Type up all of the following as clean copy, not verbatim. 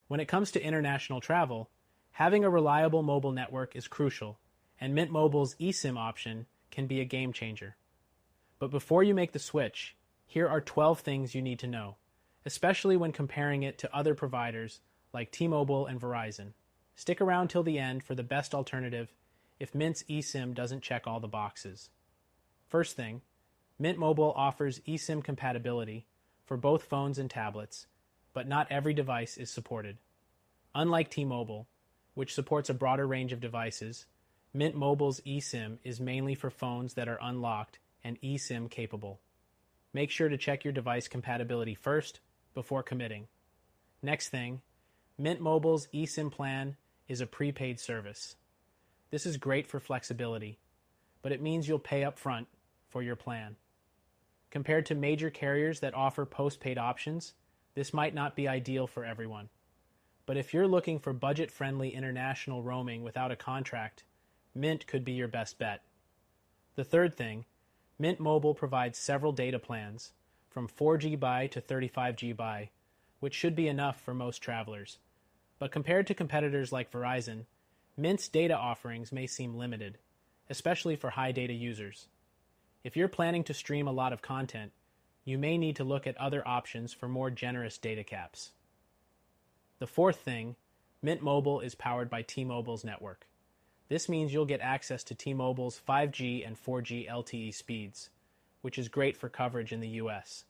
When it comes to international travel, having a reliable mobile network is crucial, and Mint Mobile's eSIM option can be a game changer. But before you make the switch, here are 12 things you need to know, especially when comparing it to other providers like T-Mobile and Verizon. Stick around till the end for the best alternative if Mint's eSIM doesn't check all the boxes. First thing, Mint Mobile offers eSIM compatibility for both phones and tablets, but not every device is supported. Unlike T-Mobile, which supports a broader range of devices, Mint Mobile's eSIM is mainly for phones that are unlocked and eSIM capable. Make sure to check your device compatibility first before committing. Next thing, Mint Mobile's eSIM plan is a prepaid service. This is great for flexibility, but it means you'll pay up front for your plan. Compared to major carriers that offer postpaid options, this might not be ideal for everyone. But if you're looking for budget-friendly international roaming without a contract, Mint could be your best bet. The third thing, Mint Mobile provides several data plans, from 4 GB to 35 GB, which should be enough for most travelers. But compared to competitors like Verizon, Mint's data offerings may seem limited, especially for high data users. If you're planning to stream a lot of content, you may need to look at other options for more generous data caps. The fourth thing, Mint Mobile is powered by T-Mobile's network. This means you'll get access to T-Mobile's 5G and 4G LTE speeds, which is great for coverage in the US.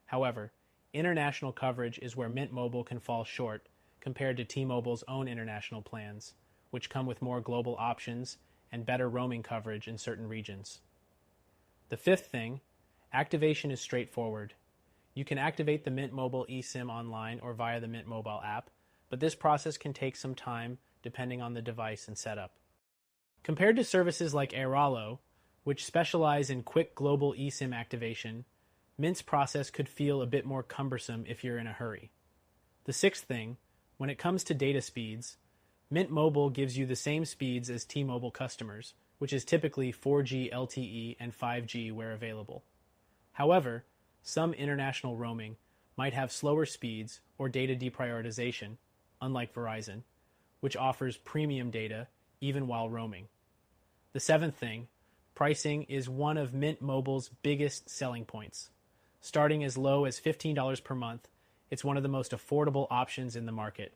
However, international coverage is where Mint Mobile can fall short compared to T-Mobile's own international plans, which come with more global options and better roaming coverage in certain regions. The fifth thing, activation is straightforward. You can activate the Mint Mobile eSIM online or via the Mint Mobile app, but this process can take some time depending on the device and setup. Compared to services like Airalo, which specialize in quick global eSIM activation, Mint's process could feel a bit more cumbersome if you're in a hurry. The sixth thing, when it comes to data speeds, Mint Mobile gives you the same speeds as T-Mobile customers, which is typically 4G LTE and 5G where available. However, some international roaming might have slower speeds or data deprioritization, unlike Verizon, which offers premium data even while roaming. The seventh thing, pricing is one of Mint Mobile's biggest selling points. Starting as low as $15 per month, it's one of the most affordable options in the market.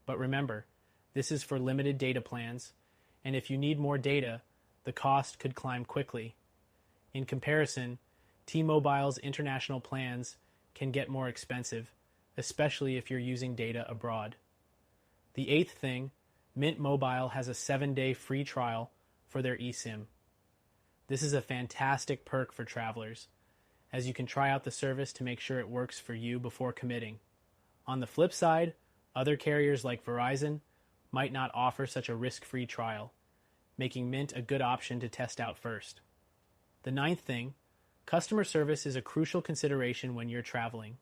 But remember, this is for limited data plans, and if you need more data, the cost could climb quickly. In comparison, T-Mobile's international plans can get more expensive, especially if you're using data abroad. The eighth thing, Mint Mobile has a 7-day free trial for their eSIM. This is a fantastic perk for travelers, as you can try out the service to make sure it works for you before committing. On the flip side, other carriers like Verizon might not offer such a risk-free trial, making Mint a good option to test out first. The ninth thing, customer service is a crucial consideration when you're traveling.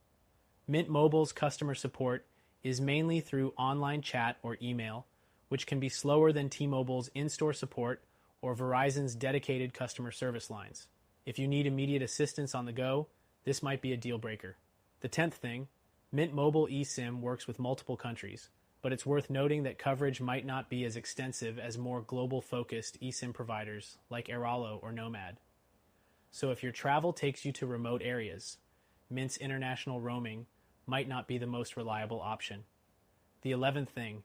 Mint Mobile's customer support is mainly through online chat or email, which can be slower than T-Mobile's in-store support or Verizon's dedicated customer service lines. If you need immediate assistance on the go, this might be a deal breaker. The 10th thing, Mint Mobile eSIM works with multiple countries, but it's worth noting that coverage might not be as extensive as more global-focused eSIM providers like Airalo or Nomad. So if your travel takes you to remote areas, Mint's international roaming might not be the most reliable option. The 11th thing,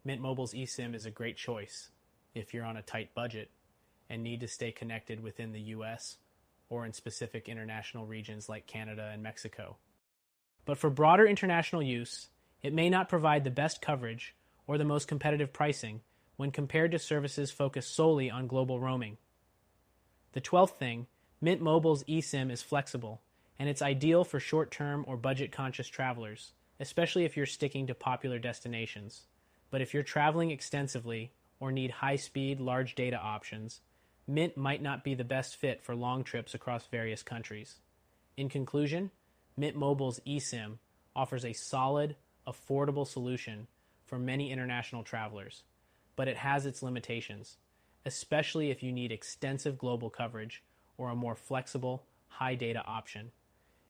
Mint Mobile's eSIM is a great choice if you're on a tight budget and need to stay connected within the US or in specific international regions like Canada and Mexico. But for broader international use, it may not provide the best coverage or the most competitive pricing when compared to services focused solely on global roaming. The 12th thing, Mint Mobile's eSIM is flexible, and it's ideal for short-term or budget-conscious travelers, especially if you're sticking to popular destinations. But if you're traveling extensively or need high-speed, large data options, Mint might not be the best fit for long trips across various countries. In conclusion, Mint Mobile's eSIM offers a solid, affordable solution for many international travelers, but it has its limitations, especially if you need extensive global coverage or a more flexible, high data option.